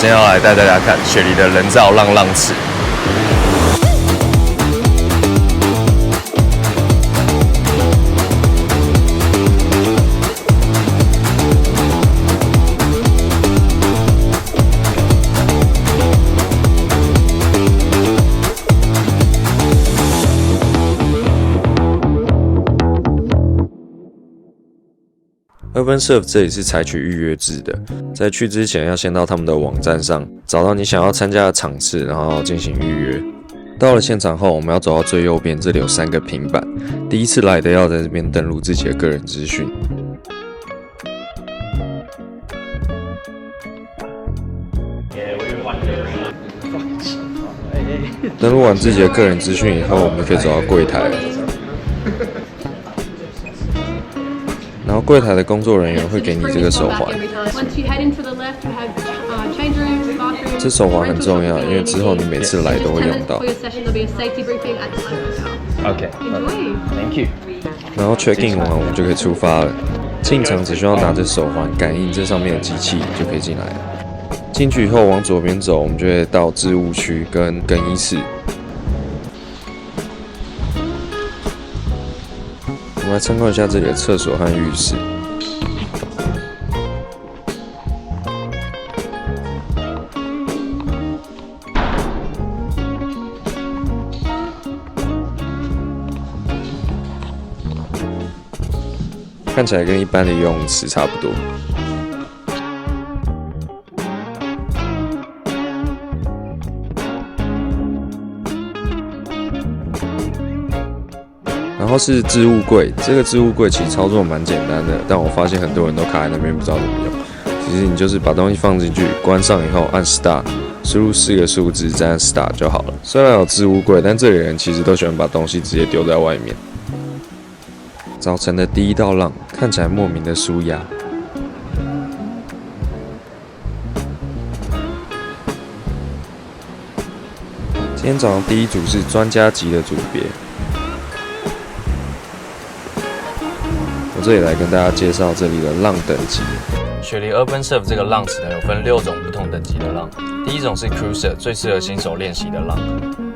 今天要来带大家看雪梨的人造浪浪池。OpenSurf 这里是采取预约制的，在去之前要先到他们的网站上找到你想要参加的场次，然后进行预约。到了现场后，我们要走到最右边，这里有3个平板，第一次来的要在这边登录自己的个人资讯。登录完自己的个人资讯以后，我们就可以走到柜台了。然后柜台的工作人员会给你这个手环，这手环很重要，因为之后你每次来都会用到。OK， Thank you。然后 check in 完，我们就可以出发了。进场只需要拿着手环感应这上面的机器就可以进来了。进去以后往左边走，我们就会到置物区跟更衣室。我们来参观一下这里的厕所和浴室。看起来跟一般的游泳池差不多。然后是置物柜，这个置物柜其实操作蛮简单的，但我发现很多人都卡在那边不知道怎么用。其实你就是把东西放进去，关上以后按 Start， 输入4个数字，再按 Start 就好了。虽然有置物柜，但这里人其实都喜欢把东西直接丢在外面。早晨的第一道浪看起来莫名的舒压。今天早上第一组是专家级的组别。我这里来跟大家介绍这里的浪等级。雪梨 OpenSurf 这个浪池呢，有分6种不同等级的浪。第一种是 Cruiser， 最适合新手练习的浪，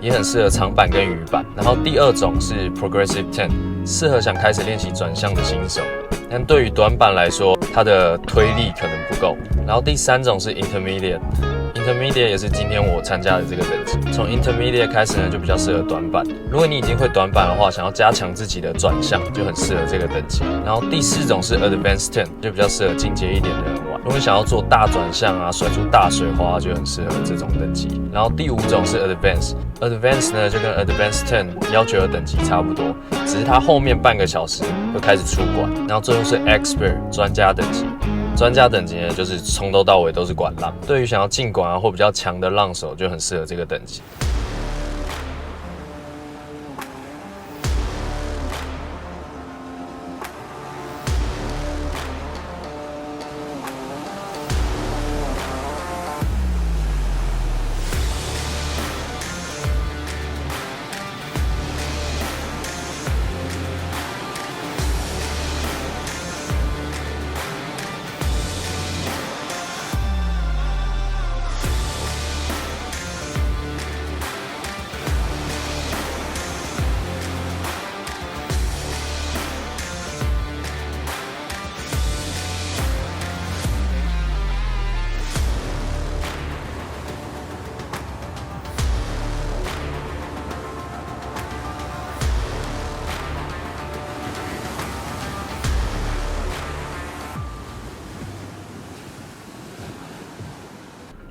也很适合长板跟鱼板。然后第2种是 Progressive 10， 适合想开始练习转向的新手，但对于短板来说，它的推力可能不够。然后第3种是 Intermediate。Intermediate 也是今天我参加的这个等级。从 Intermediate 开始呢，就比较适合短板。如果你已经会短板的话，想要加强自己的转向，就很适合这个等级。然后第4种是 Advanced 10， 就比较适合进阶一点的人玩。如果你想要做大转向啊，甩出大水花，就很适合这种等级。然后第5种是 Advanced。Advanced 呢，就跟 Advanced 10要求的等级差不多，只是它后面半个小时会开始出管。然后最后是 Expert 专家等级。专家等级呢，就是从头到尾都是管浪，对于想要进管啊或比较强的浪手，就很适合这个等级。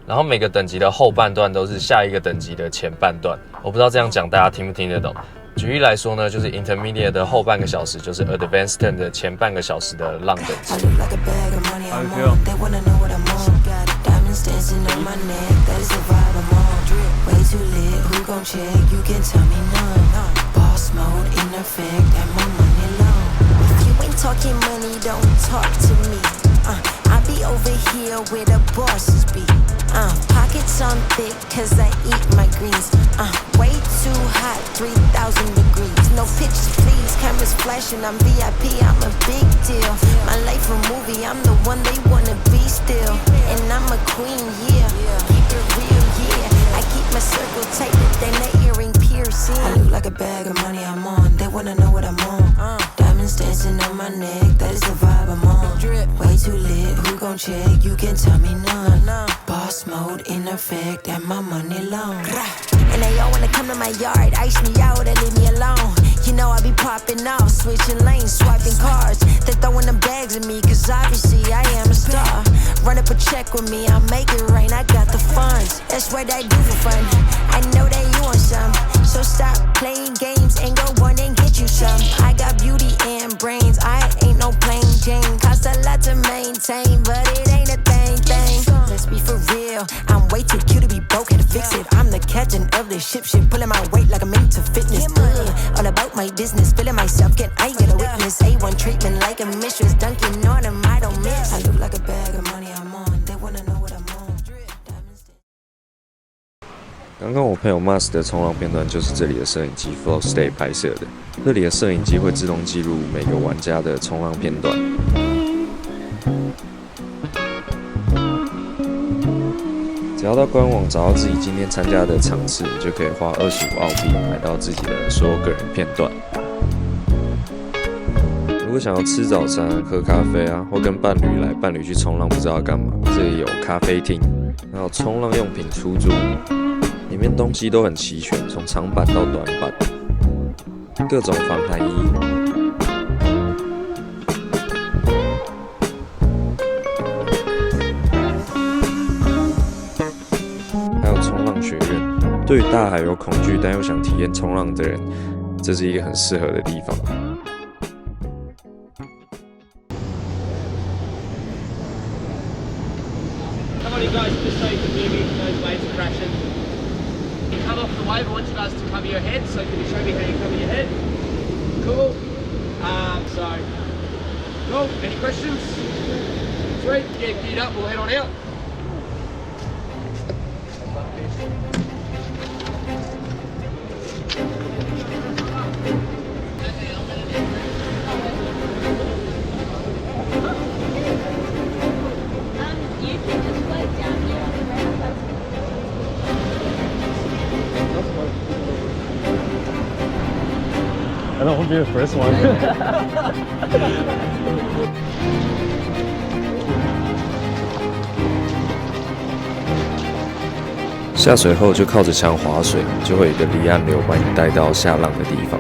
然后每个等级的后半段都是下一个等级的前半段，我不知道这样讲大家听不听得懂。举例来说呢，就是 Intermediate 的后半个小时，就是 Advanced 10的前半个小时的浪等级。I be over here where the bosses be. Pockets on thick cause I eat my greens. Way too hot, 3,000 degrees. No pictures please, cameras flashing, I'm VIP, I'm a big deal. My life a movie, I'm the one they wanna be still. And I'm a queen, yeah. scene. I look like a bag of money I'm on. They wanna know what I'm on. Diamonds dancing on my neck, that is the vibe I'm on. Drip, way too lit, who gon' check? You can tell me none. Boss mode in effect, and my money long. And they all wanna come to my yard, ice me out and leave me alone. You know I be popping off, switching lanes, swiping cars. They throwing them bags at me, cause obviously I am a star. Run up a check with me, I'll make it rain, I got the funds. That's what I do for fun. I know that you want some, so stop playing games and go run and get you some. I got beauty and brains, I ain't no plain Jane. Cost a lot to maintain, but it ain't a thing. Let's be for real, I'm way too cute to be broke, had to fix it. I'm the captain of the ship, pulling my weight like I'm into fitness. All about my business, feeling myself, I get a witness. A1 treatment like a mistress, dunking on them, I don't miss. I look like a bag of money I'm on, they wanna know what I'm on. 刚刚我朋友 Mas 的冲浪片段就是这里的摄影机 Flow Stay 拍摄的。这里的摄影机会自动记录每个玩家的冲浪片段。只要到官网找到自己今天参加的场次，就可以花25澳币买到自己的所有个人片段。如果想要吃早餐、喝咖啡啊，或跟伴侣去冲浪不知道要干嘛，这里有咖啡厅，还有冲浪用品出租，里面东西都很齐全，从长板到短板，各种防寒衣。学院对于大海有恐惧但又想体验冲浪的人，这是一个很适合的地方。Come on, you guys, just so you can move in, those waves are crashing. You come off the wave, I want you guys to cover your head, so can you show me how you cover your head? Cool. Cool. Any questions? Sweet. Get geared up, we'll head on out. I don't want to be the first one. 下水后就靠着墙划水，就会有一个离岸流把你带到下浪的地方。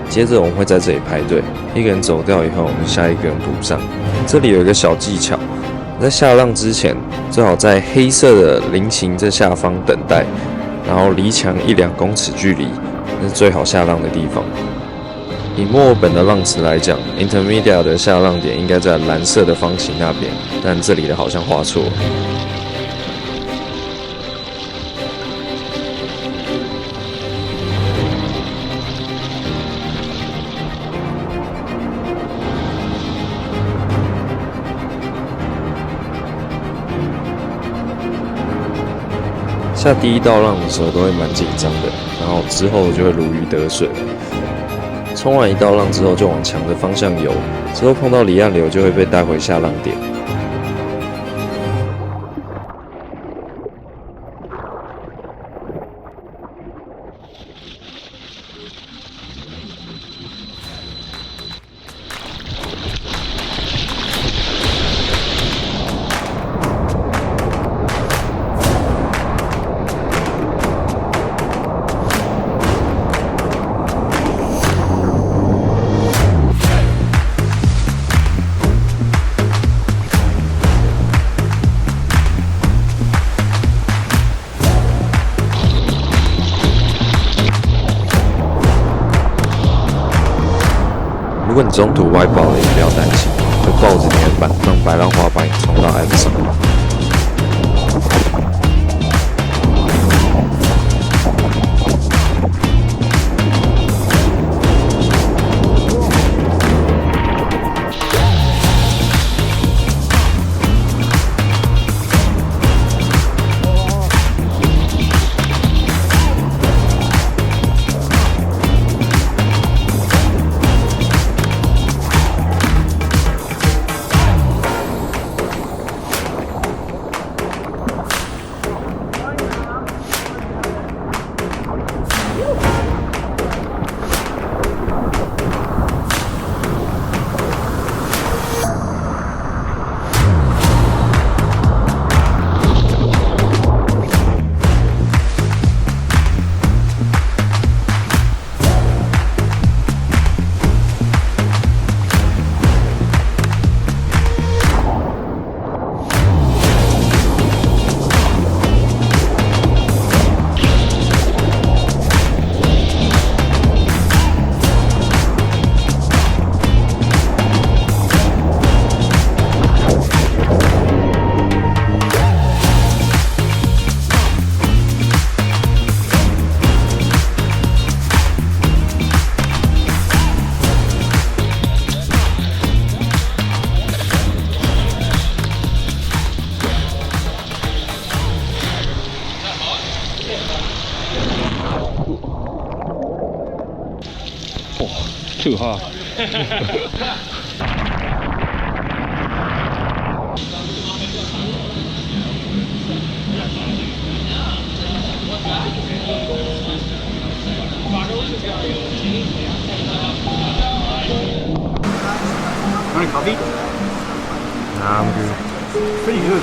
接着我们会在这里排队，一个人走掉以后，我们下一个人补上。这里有一个小技巧，在下浪之前，最好在黑色的菱形这下方等待，然后离墙1-2公尺距离，那是最好下浪的地方。以墨尔本的浪池来讲 ，Intermediate 的下浪点应该在蓝色的方形那边，但这里的好像画错了。下第一道浪的时候都会蛮紧张的，然后之后就会如鱼得水了。冲完一道浪之后就往墙的方向游，之后碰到离岸流就会被带回下浪点。如果你中途歪爆了，也不要担心，就抱着你的板，让白浪花把你冲到岸上。too hot. Want coffee? Nah, I'm good. Pretty good.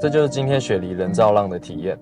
这就是今天雪梨人造浪的体验。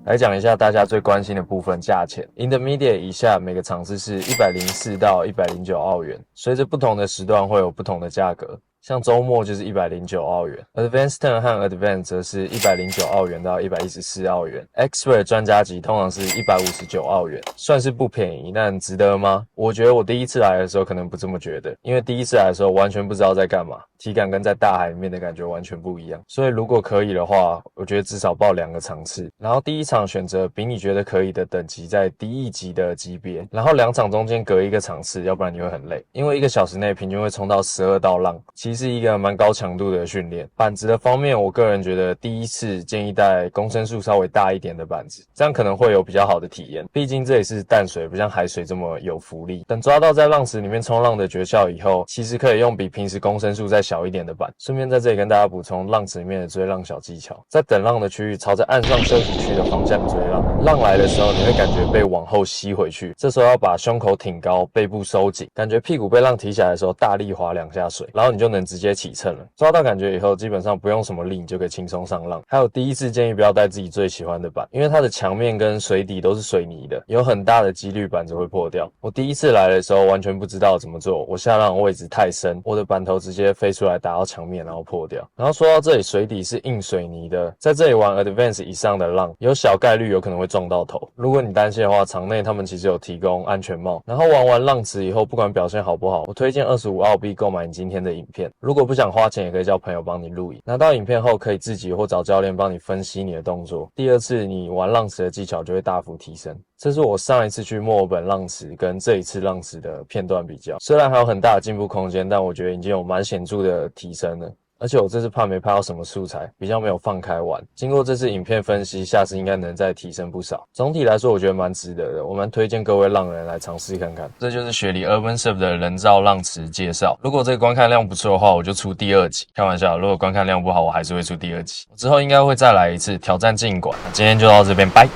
来讲一下大家最关心的部分，价钱。Intermediate 以下每个场次是104到109澳元，随着不同的时段会有不同的价格。像周末就是109澳元 ，Advanced Turn 和 Advanced 则是109澳元到114澳元 ，Expert 专家级通常是159澳元，算是不便宜，但值得吗？我觉得我第一次来的时候可能不这么觉得，因为第一次来的时候完全不知道在干嘛，体感跟在大海里面的感觉完全不一样。所以如果可以的话，我觉得至少报2个场次，然后第一场选择比你觉得可以的等级在低一级的级别，然后2场中间隔1个场次，要不然你会很累，因为1个小时内平均会冲到12道浪，其实是一个蛮高强度的训练。板子的方面，我个人觉得第一次建议带公升数稍微大一点的板子，这样可能会有比较好的体验。毕竟这里是淡水，不像海水这么有浮力。等抓到在浪池里面冲浪的诀窍以后，其实可以用比平时公升数再小一点的板。顺便在这里跟大家补充浪池里面的追浪小技巧，在等浪的区域朝着岸上休息区的方向追浪，浪来的时候你会感觉被往后吸回去，这时候要把胸口挺高，背部收紧，感觉屁股被浪提起来的时候大力划2下水，然后你就能直接起乘了。抓到感觉以后，基本上不用什么力，你就可以轻松上浪。还有第一次建议不要带自己最喜欢的板，因为它的墙面跟水底都是水泥的，有很大的几率板子会破掉。我第一次来的时候完全不知道怎么做，我下浪的位置太深，我的板头直接飞出来打到墙面，然后破掉。然后说到这里，水底是硬水泥的，在这里玩 Advance 以上的浪，有小概率有可能会撞到头。如果你担心的话，场内他们其实有提供安全帽。然后玩完浪池以后，不管表现好不好，我推荐25澳币购买你今天的影片。如果不想花钱，也可以叫朋友帮你录影。拿到影片后，可以自己或找教练帮你分析你的动作。第2次你玩浪池的技巧就会大幅提升。这是我上一次去墨尔本浪池跟这一次浪池的片段比较，虽然还有很大的进步空间，但我觉得已经有蛮显著的提升了。而且我这次怕没拍到什么素材，比较没有放开玩。经过这次影片分析，下次应该能再提升不少。总体来说，我觉得蛮值得的，我蛮推荐各位浪人来尝试看看。这就是雪梨 Urban Surf 的人造浪池介绍。如果这个观看量不错的话，我就出第2集。开玩笑，如果观看量不好，我还是会出第2集。我之后应该会再来一次挑战静管。今天就到这边，拜。